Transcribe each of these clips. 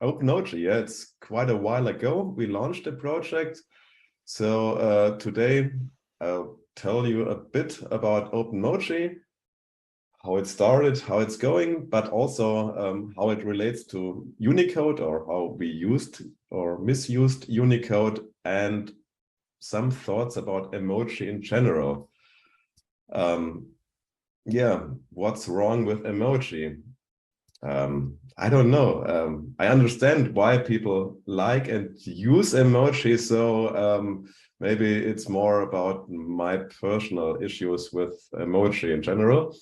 Openmoji, yeah, it's quite a while ago we launched the project. So today I'll tell you a bit about Openmoji, how it started, how it's going, but also how it relates to Unicode, or how we used or misused Unicode, and some thoughts about emoji in general. Yeah, what's wrong with emoji? I don't know. I understand why people like and use emoji, so maybe it's more about my personal issues with emoji in general.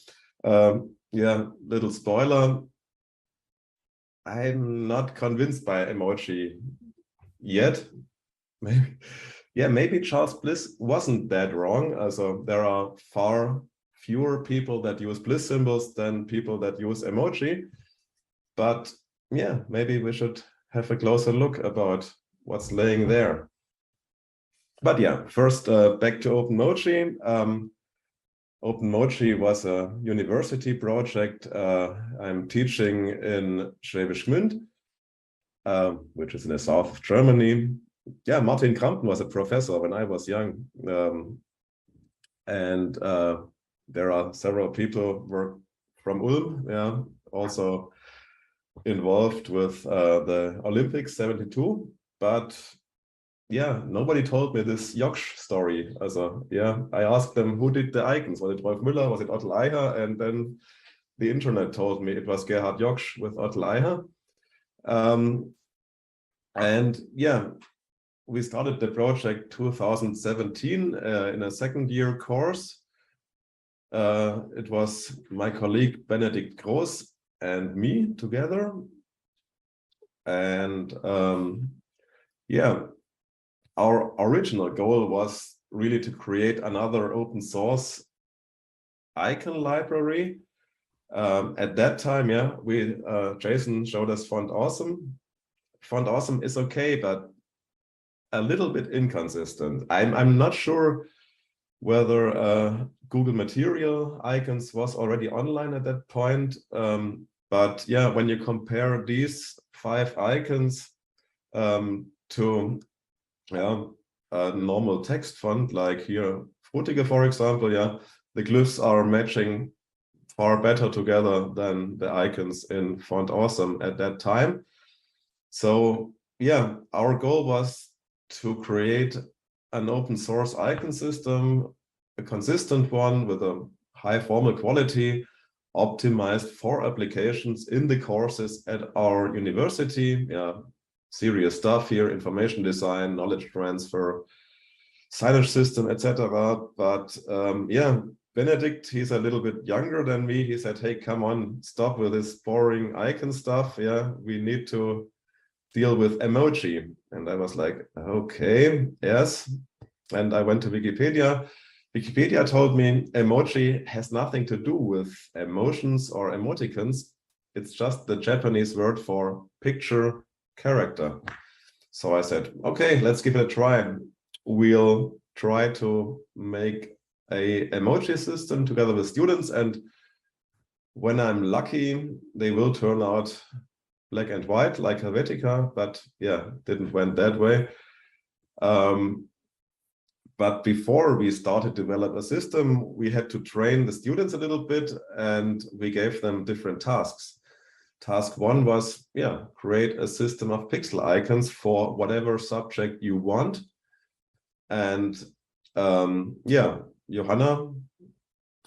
Yeah, little spoiler. I'm not convinced by emoji yet. Maybe, yeah, maybe Charles Bliss wasn't that wrong. Also, there are far fewer people that use Bliss symbols than people that use emoji. But yeah, maybe we should have a closer look about what's laying there. But yeah, first back to Openmoji. Openmoji was a university project. I'm teaching in Schwäbisch Gmünd, which is in the south of Germany. Yeah, Martin Krampen was a professor when I was young. And there are several people were from Ulm, yeah, also involved with the Olympics 72, but yeah, nobody told me this Joksch story. Also, yeah, I asked them who did the icons. Was it Rolf Müller? Was it Otto Eicher? And then the internet told me it was Gerhard Joksch with Otto Eicher. And yeah, we started the project 2017 in a second year course. It was my colleague Benedikt Groß and me together. And yeah, our original goal was really to create another open source icon library. At that time, yeah, Jason showed us Font Awesome. Font Awesome is okay, but a little bit inconsistent. I'm not sure whether Google Material Icons was already online at that point. But yeah, when you compare these 5 icons to a normal text font, like here, Frutige, for example, yeah, the glyphs are matching far better together than the icons in Font Awesome at that time. So yeah, our goal was to create an open source icon system, a consistent one with a high formal quality, optimized for applications in the courses at our university. Yeah, serious stuff here, information design, knowledge transfer, signage system, etc. But yeah, Benedikt, he's a little bit younger than me. He said, hey, come on, stop with this boring icon stuff. Yeah, we need to deal with emoji. And I was like, okay, yes. And I went to Wikipedia. Wikipedia told me emoji has nothing to do with emotions or emoticons. It's just the Japanese word for picture character. So I said, okay, let's give it a try. We'll try to make a emoji system together with students, and when I'm lucky, they will turn out black and white like Helvetica, but yeah, didn't went that way. But before we started to develop a system, we had to train the students a little bit, and we gave them different tasks. Task 1 was, yeah, create a system of pixel icons for whatever subject you want. And yeah, Johanna,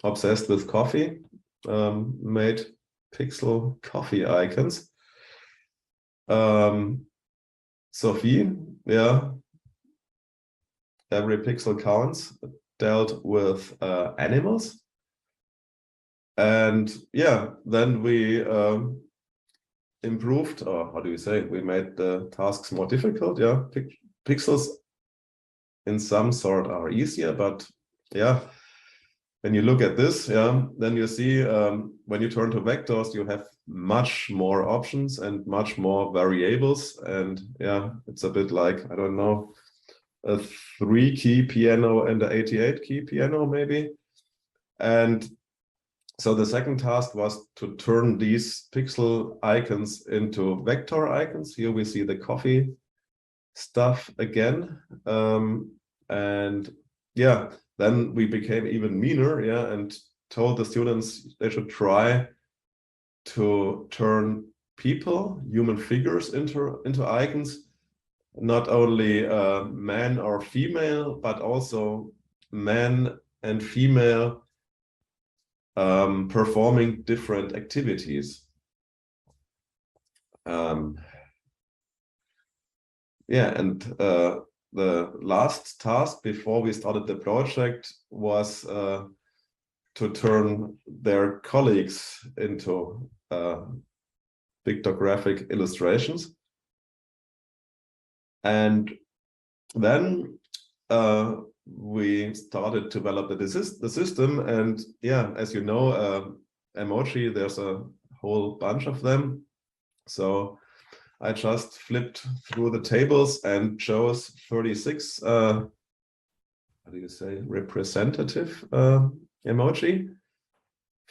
obsessed with coffee, made pixel coffee icons. Sophie, yeah, every pixel counts, dealt with animals. And yeah, then we improved, or how do you say, we made the tasks more difficult. Yeah, pixels in some sort are easier, but yeah, when you look at this, yeah, then you see when you turn to vectors, you have much more options and much more variables. And yeah, it's a bit like, I don't know, a 3-key piano and an 88-key piano maybe. And So the second task was to turn these pixel icons into vector icons. Here we see the coffee stuff again. And yeah, then we became even meaner, yeah, and told the students they should try to turn people, human figures into icons, not only man or female, but also man and female performing different activities. Yeah, and the last task before we started the project was to turn their colleagues into pictographic illustrations. And then we started to develop the system. And yeah, as you know, emoji, there's a whole bunch of them. So I just flipped through the tables and chose 36, how do you say, representative emoji,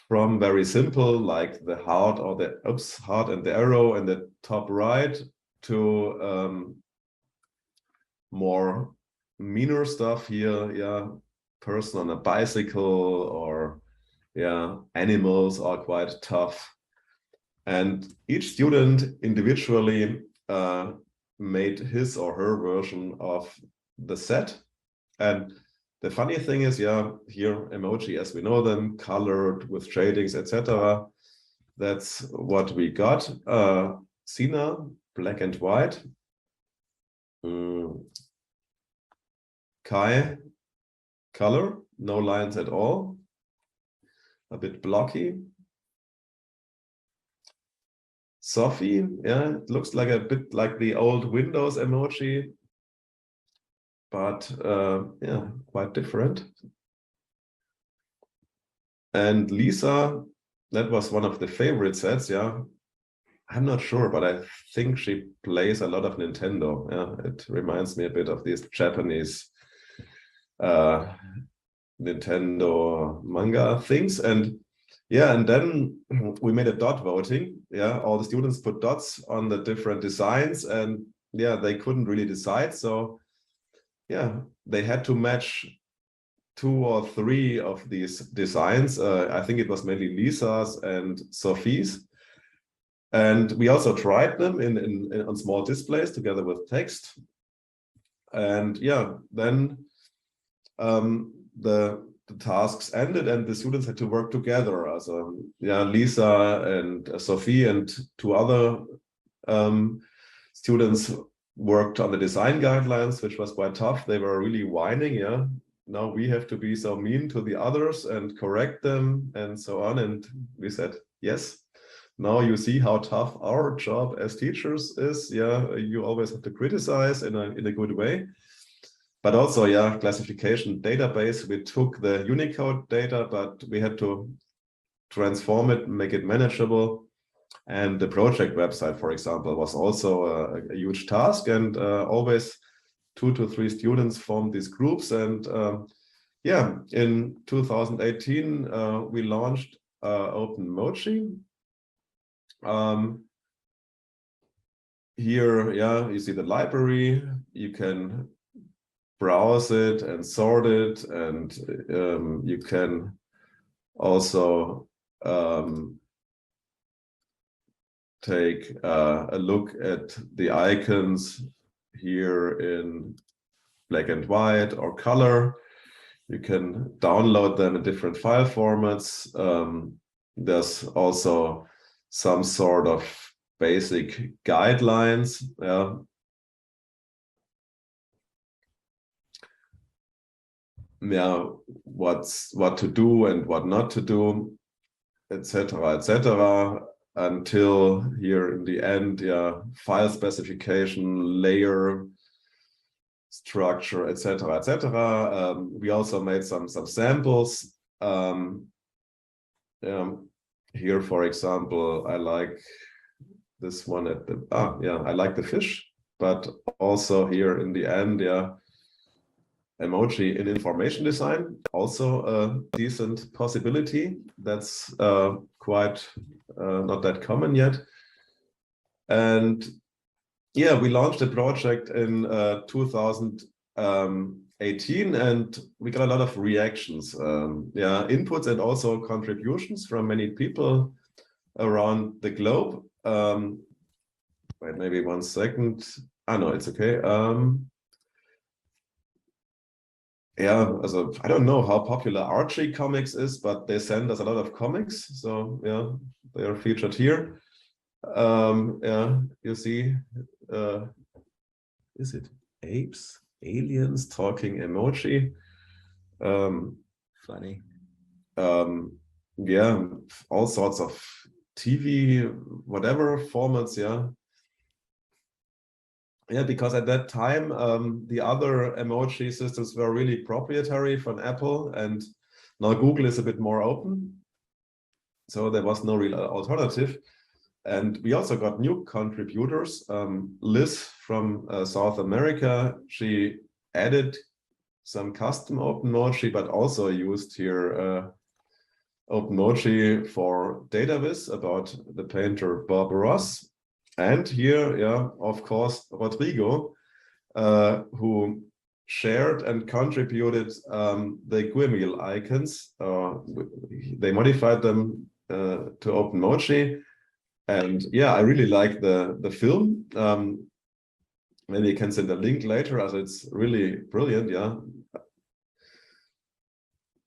from very simple, like the heart or the heart and the arrow in the top right, to more meaner stuff here. Yeah, person on a bicycle, or yeah, animals are quite tough. And each student individually made his or her version of the set. And the funny thing is, yeah, here emoji as we know them, colored with shadings, etc. That's what we got. Sina, black and white. Kai, color, no lines at all. A bit blocky. Sophie, yeah, it looks like a bit like the old Windows emoji, but yeah, quite different. And Lisa, that was one of the favorite sets, yeah. I'm not sure, but I think she plays a lot of Nintendo. Yeah, it reminds me a bit of these Japanese Nintendo manga things. And yeah, and then we made a dot voting. Yeah, all the students put dots on the different designs, and yeah, they couldn't really decide. So yeah, they had to match 2 or 3 of these designs. I think it was mainly Lisa's and Sophie's. And we also tried them on small displays together with text. And yeah, then the tasks ended and the students had to work together. Also, yeah, Lisa and Sophie and 2 other students worked on the design guidelines, which was quite tough. They were really whining, yeah. Now we have to be so mean to the others and correct them and so on. And we said, yes, now you see how tough our job as teachers is. Yeah, you always have to criticize in a good way. But also, yeah, classification database, we took the Unicode data, but we had to transform it, make it manageable. And the project website, for example, was also a huge task. And always 2 to 3 students formed these groups. And yeah, in 2018, we launched Openmoji. Here, yeah, you see the library. You can browse it and sort it, and you can also take a look at the icons here in black and white or color. You can download them in different file formats. There's also some sort of basic guidelines. Yeah. Yeah, what to do and what not to do, etc., until here in the end, yeah, file specification, layer structure, etc. We also made some samples. Here, for example, I like this one at the I like the fish, but also here in the end, yeah, emoji in information design, also a decent possibility. That's quite not that common yet. And yeah, we launched a project in 2018, and we got a lot of reactions, yeah, inputs and also contributions from many people around the globe. Wait, maybe 1 second. Ah, no, it's okay. Yeah, also I don't know how popular Archie Comics is, but they send us a lot of comics, so yeah, they are featured here. Yeah, you see, is it apes, aliens talking emoji? Funny. Yeah, all sorts of TV, whatever formats, yeah. Yeah, because at that time, the other emoji systems were really proprietary from Apple, and now Google is a bit more open. So there was no real alternative. And we also got new contributors. Liz from South America, she added some custom Openmoji, but also used here Openmoji for DataViz about the painter Bob Ross. And here, yeah, of course, Rodrigo, who shared and contributed the GUI icons. They modified them to Openmoji. And yeah, I really like the film. Maybe you can send a link later, as it's really brilliant, yeah.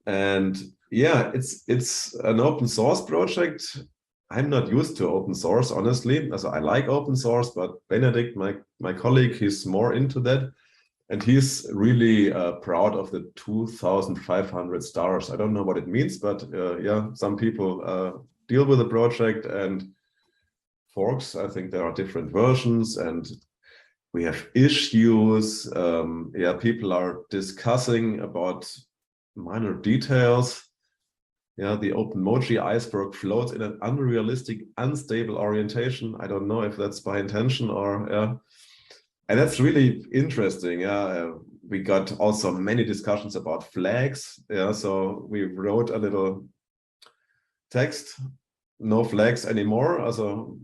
And yeah, it's an open source project. I'm not used to open source, honestly. Also, I like open source, but Benedict, my colleague, he's more into that. And he's really proud of the 2,500 stars. I don't know what it means, but yeah, some people deal with the project and forks. I think there are different versions and we have issues. Yeah, people are discussing about minor details. Yeah, the Openmoji iceberg floats in an unrealistic, unstable orientation. I don't know if that's by intention or yeah. And that's really interesting. Yeah, we got also many discussions about flags. Yeah, so we wrote a little text, no flags anymore. Also,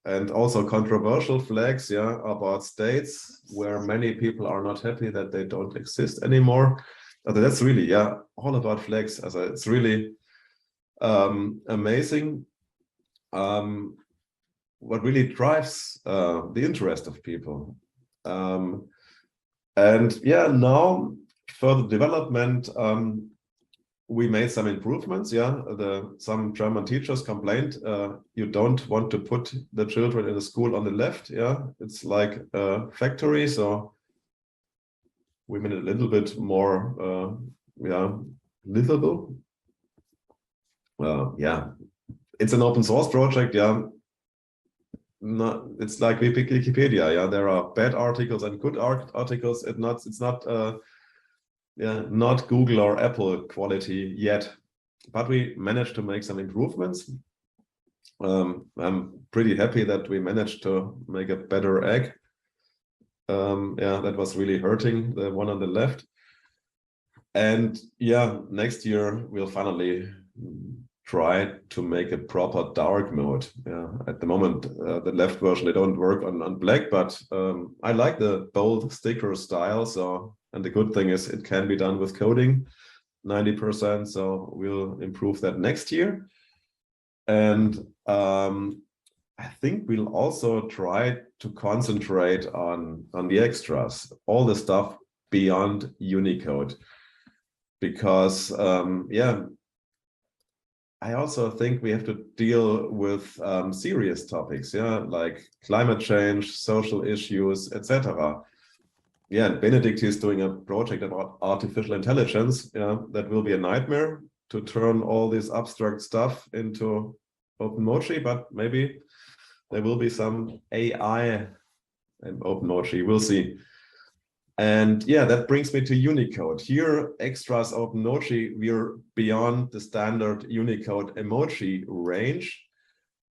and also controversial flags, yeah, about states where many people are not happy that they don't exist anymore. That's really, yeah, all about flags. Also, it's really amazing. What really drives the interest of people. And yeah, now further development, we made some improvements. Yeah, some German teachers complained, you don't want to put the children in the school on the left. Yeah, it's like a factory. So we made it a little bit more, yeah, livable. Yeah, it's an open source project. Yeah, no, it's like Wikipedia. Yeah, there are bad articles and good articles. It's not yeah, not Google or Apple quality yet, but we managed to make some improvements. I'm pretty happy that we managed to make a better egg. Yeah, that was really hurting, the one on the left. And yeah, next year we'll finally try to make a proper dark mode. Yeah, at the moment, the left version, they don't work on black, but I like the bold sticker style. So, and the good thing is it can be done with coding, 90%. So we'll improve that next year. And I think we'll also try to concentrate on the extras, all the stuff beyond Unicode. Because yeah, I also think we have to deal with serious topics, yeah, like climate change, social issues, etc. Yeah, and Benedict is doing a project about artificial intelligence. Yeah, that will be a nightmare to turn all this abstract stuff into Openmoji, but maybe there will be some AI in Openmoji. We'll see. And yeah, that brings me to Unicode. Here, extras Openmoji, we're beyond the standard Unicode emoji range.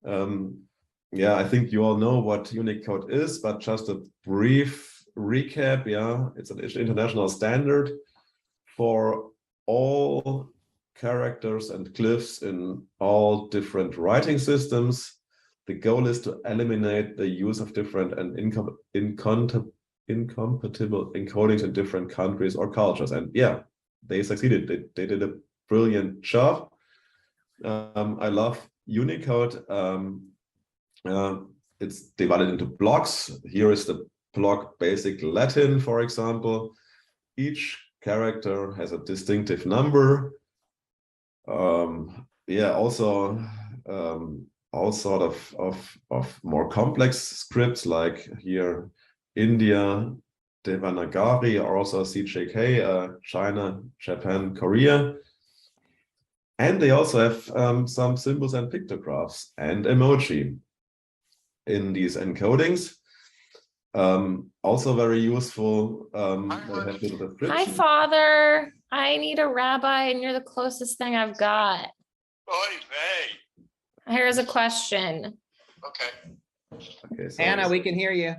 Yeah, I think you all know what Unicode is, but just a brief recap. Yeah, it's an international standard. for all characters and glyphs in all different writing systems. The goal is to eliminate the use of different and incompatible encodings in different countries or cultures. And yeah, they succeeded. They did a brilliant job. I love Unicode. It's divided into blocks. Here is the block basic Latin, for example. Each character has a distinctive number. Also all sort of more complex scripts, like here India, Devanagari, or also CJK, China, Japan, Korea. And they also have some symbols and pictographs and emoji in these encodings. Also very useful. Hi, Father. I need a rabbi, and you're the closest thing I've got. Oy vey. Here's a question. Okay. So Anna, we can hear you.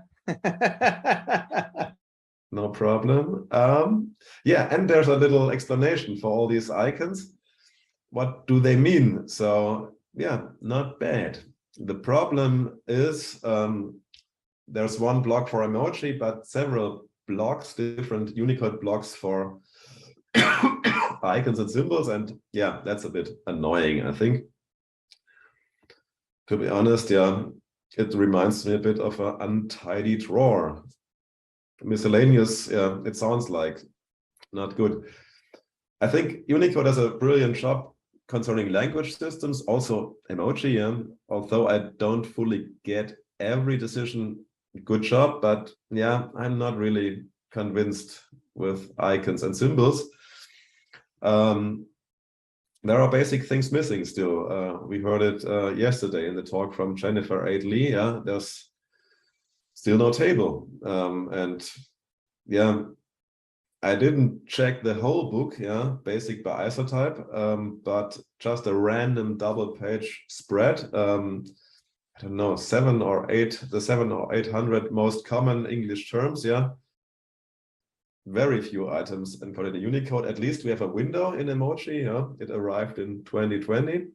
no problem. Yeah, and there's a little explanation for all these icons. What do they mean? So yeah, not bad. The problem is there's one block for emoji, but several blocks, different Unicode blocks for icons and symbols. And yeah, that's a bit annoying, I think. To be honest, yeah, it reminds me a bit of an untidy drawer. Miscellaneous, yeah, it sounds like not good. I think Unicode does a brilliant job concerning language systems, also emoji, yeah, although I don't fully get every decision. Good job, but yeah, I'm not really convinced with icons and symbols. There are basic things missing still. We heard it yesterday in the talk from Jennifer Aidley. Yeah, there's still no table. And yeah, I didn't check the whole book, yeah, basic by isotype, but just a random double-page spread. I don't know, 7 or 800 most common English terms, yeah. Very few items encoded in Unicode. At least we have a window in emoji, yeah. It arrived in 2020.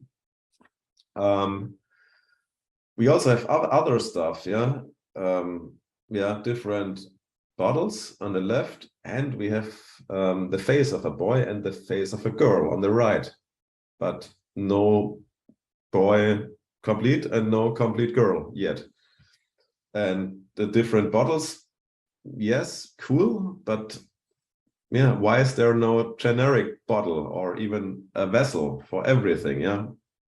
We also have other stuff, yeah. Different bottles on the left, and we have the face of a boy and the face of a girl on the right, but no boy complete and no complete girl yet. And the different bottles, yes, cool, but yeah, why is there no generic bottle or even a vessel for everything? Yeah,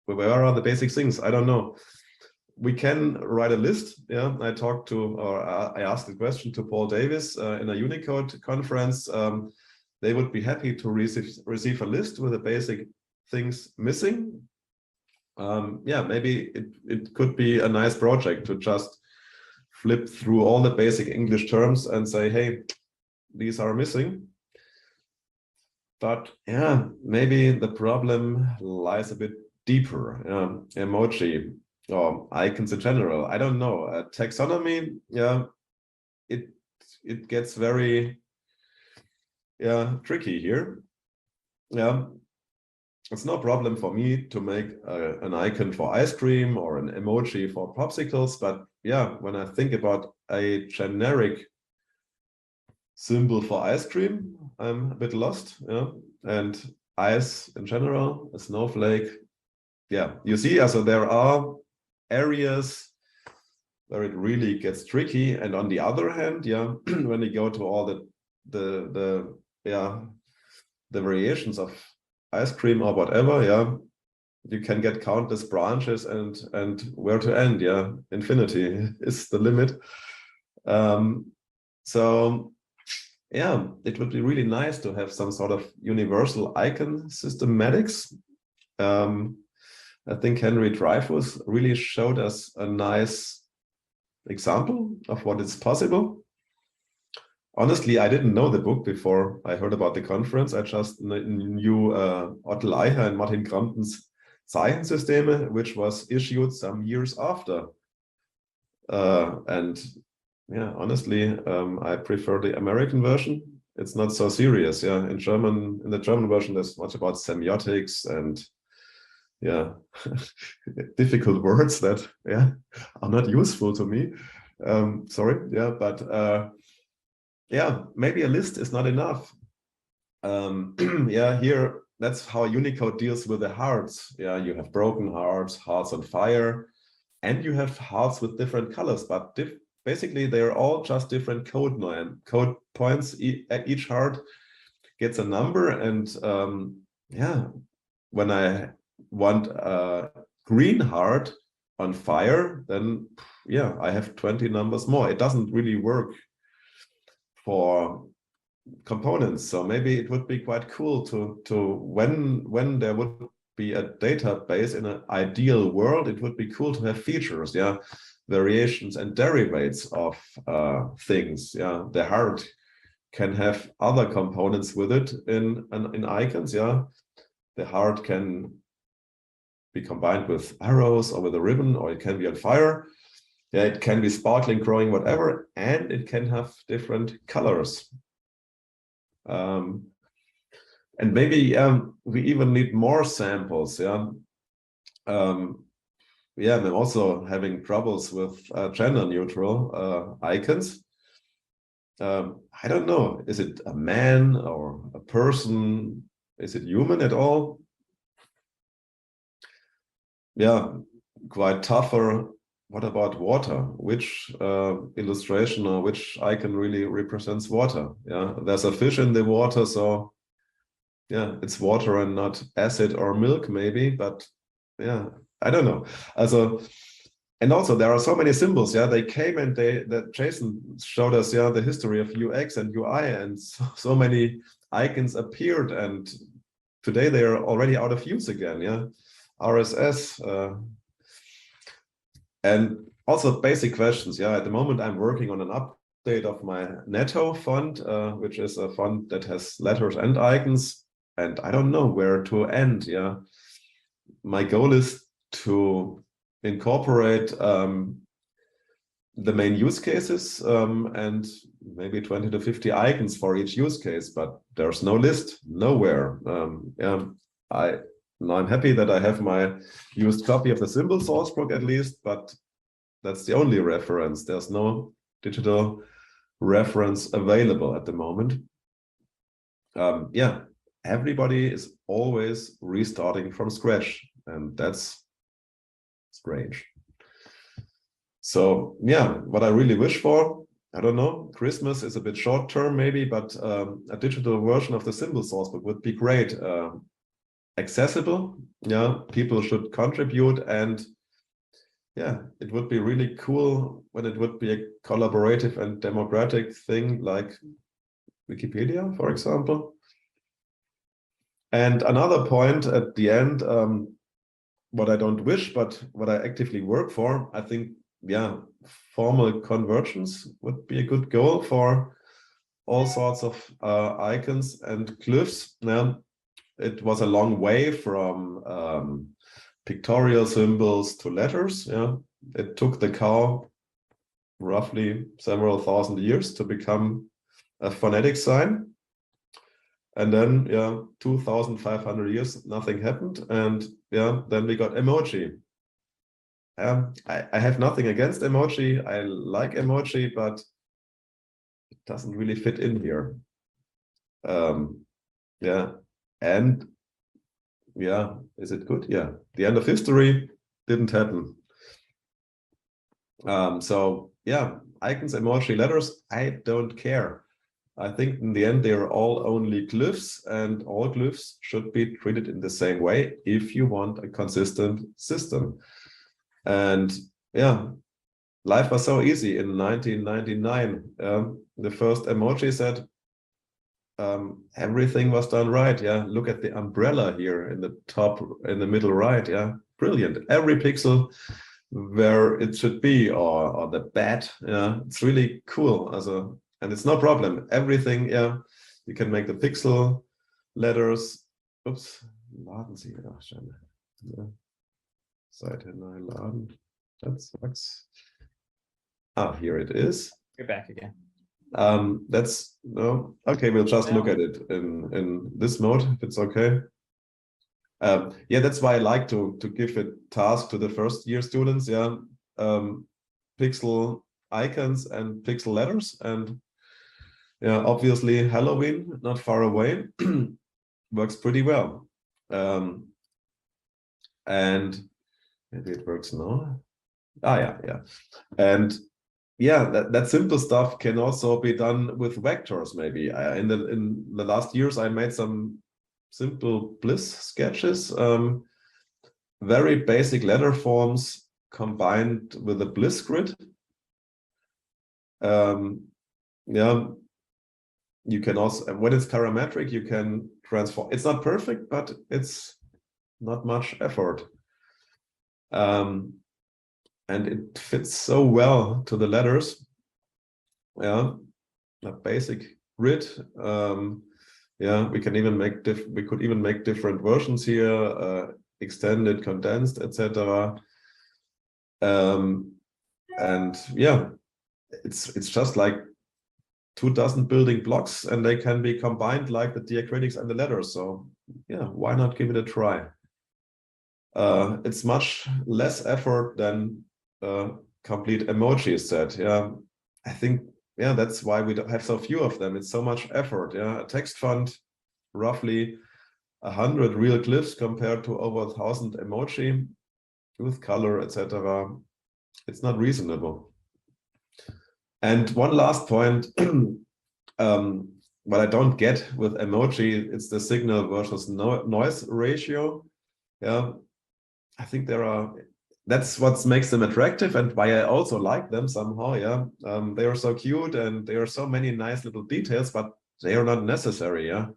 where are the basic things? I don't know. We can write a list. Yeah, I asked the question to Paul Davis in a Unicode conference. They would be happy to receive a list with the basic things missing. Yeah, maybe it could be a nice project to just flip through all the basic English terms and say, hey, these are missing. But yeah, maybe the problem lies a bit deeper. Emoji or icons in general, I don't know. Taxonomy, yeah, it gets very tricky here. Yeah. It's no problem for me to make an icon for ice cream or an emoji for popsicles, but yeah, when I think about a generic symbol for ice cream, I'm a bit lost. Yeah, and ice in general, a snowflake. Yeah, you see, also there are areas where it really gets tricky, and on the other hand, yeah, when you go to all the variations of ice cream or whatever, yeah, you can get countless branches and where to end, yeah, infinity is the limit. So yeah, it would be really nice to have some sort of universal icon systematics. I think Henry Dreyfuss really showed us a nice example of what is possible. Honestly, I didn't know the book before I heard about the conference. I just knew Otto Eicher and Martin Crampton's Zeichensysteme, which was issued some years after. And yeah, honestly, I prefer the American version. it's not so serious. Yeah, in the German version, there's much about semiotics and difficult words that are not useful to me. Sorry, but maybe a list is not enough. Here that's how Unicode deals with the hearts. You have broken hearts, hearts on fire, and you have hearts with different colors, but basically they're all just different code points. Each heart gets a number, and when I want a green heart on fire, then I have 20 numbers more. It doesn't really work for components. So maybe it would be quite cool to when there would be a database in an ideal world, it would be cool to have features, variations and derivates of things. The heart can have other components with it in icons. The heart can be combined with arrows or with a ribbon, or it can be on fire. It can be sparkling, glowing, whatever, and it can have different colors. And maybe we even need more samples. I'm also having troubles with gender neutral icons. I don't know, is it a man or a person? Is it human at all? Quite tougher. What about water? Which illustration or which icon really represents water? There's a fish in the water, so it's water and not acid or milk, maybe, but I don't know. And also there are so many symbols. They came and that Jason showed us the history of UX and UI, and so many icons appeared, and today they are already out of use again. RSS. And also basic questions. At the moment I'm working on an update of my Netto font, which is a font that has letters and icons, and I don't know where to end. My goal is to incorporate the main use cases and maybe 20 to 50 icons for each use case, but there's no list nowhere. I'm happy that I have my used copy of the Symbol Sourcebook at least, but that's the only reference. There's no digital reference available at the moment. Everybody is always restarting from scratch, and that's strange. So what I really wish for, I don't know, Christmas is a bit short term maybe, but a digital version of the Symbol Sourcebook would be great. Accessible, people should contribute, and it would be really cool when it would be a collaborative and democratic thing like Wikipedia, for example. And another point at the end, what I don't wish, but what I actively work for, I think, formal convergence would be a good goal for all sorts of icons and glyphs. It was a long way from pictorial symbols to letters. It took the cow roughly several thousand years to become a phonetic sign. And then 2,500 years, nothing happened. And then we got emoji. I have nothing against emoji. I like emoji, but it doesn't really fit in here. And is it good? The end of history didn't happen. Icons, emoji, letters, I don't care. I think in the end they're all only glyphs, and all glyphs should be treated in the same way if you want a consistent system. And life was so easy in 1999. The first emoji said everything was done right. Look at the umbrella here in the top, in the middle right. Brilliant. Every pixel where it should be, or the bat. It's really cool. And it's no problem. Everything, you can make the pixel letters. Oops, laden Sie. Ach, schade. Seite neu laden. That sucks. Here it is. You're back again. That's no okay. We'll just look at it in this mode if it's okay. Yeah, that's why I like to give a task to the first year students. Yeah, pixel icons and pixel letters, and yeah, obviously Halloween not far away works pretty well. And maybe it works now. Yeah. And yeah, that simple stuff can also be done with vectors. Maybe in the last years I made some simple bliss sketches, very basic letter forms combined with a bliss grid. Yeah, you can also, when it's parametric, you can transform. It's not perfect, but it's not much effort. And it fits so well to the letters. Yeah, a basic grid. Yeah, we can even make we could even make different versions here, extended, condensed, etc. And yeah, it's just like 24 building blocks, and they can be combined like the diacritics and the letters. So yeah, why not give it a try? It's much less effort than complete emoji set. Yeah, I think, yeah, that's why we don't have so few of them. It's so much effort. Yeah, a text font, roughly 100 real glyphs compared to over 1,000 emoji with color, etc. It's not reasonable. And one last point, what I don't get with emoji, it's the signal versus noise ratio. Yeah, I think that's what makes them attractive, and why I also like them somehow. Yeah, they are so cute, and there are so many nice little details, but they are not necessary. Yeah,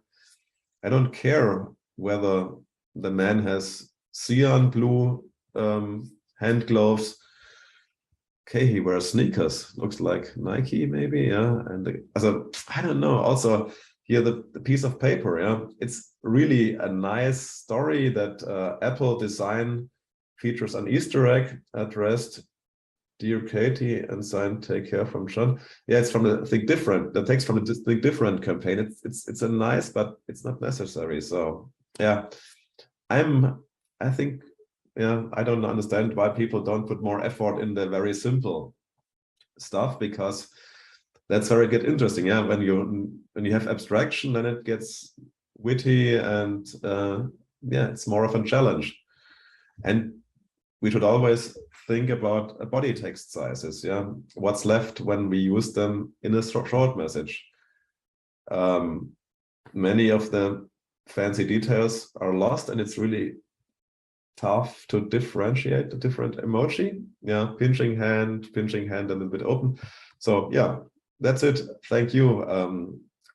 I don't care whether the man has cyan blue hand gloves. Okay, he wears sneakers. Looks like Nike, maybe. Yeah, and I don't know. Also, here the piece of paper. Yeah, it's really a nice story that Apple design features an Easter egg addressed, "Dear Katie," and signed, "Take care from John." Yeah, it's from the Think Different. The text from the Think Different campaign. It's a nice, but it's not necessary. So yeah, I think, yeah, I don't understand why people don't put more effort in the very simple stuff, because that's where it gets interesting. Yeah, when you have abstraction, then it gets witty, and yeah, it's more of a challenge. And we should always think about body text sizes. Yeah, what's left when we use them in a short message. Many of the fancy details are lost, and it's really tough to differentiate the different emoji. Yeah, pinching hand a little bit open. So yeah, that's it. Thank you.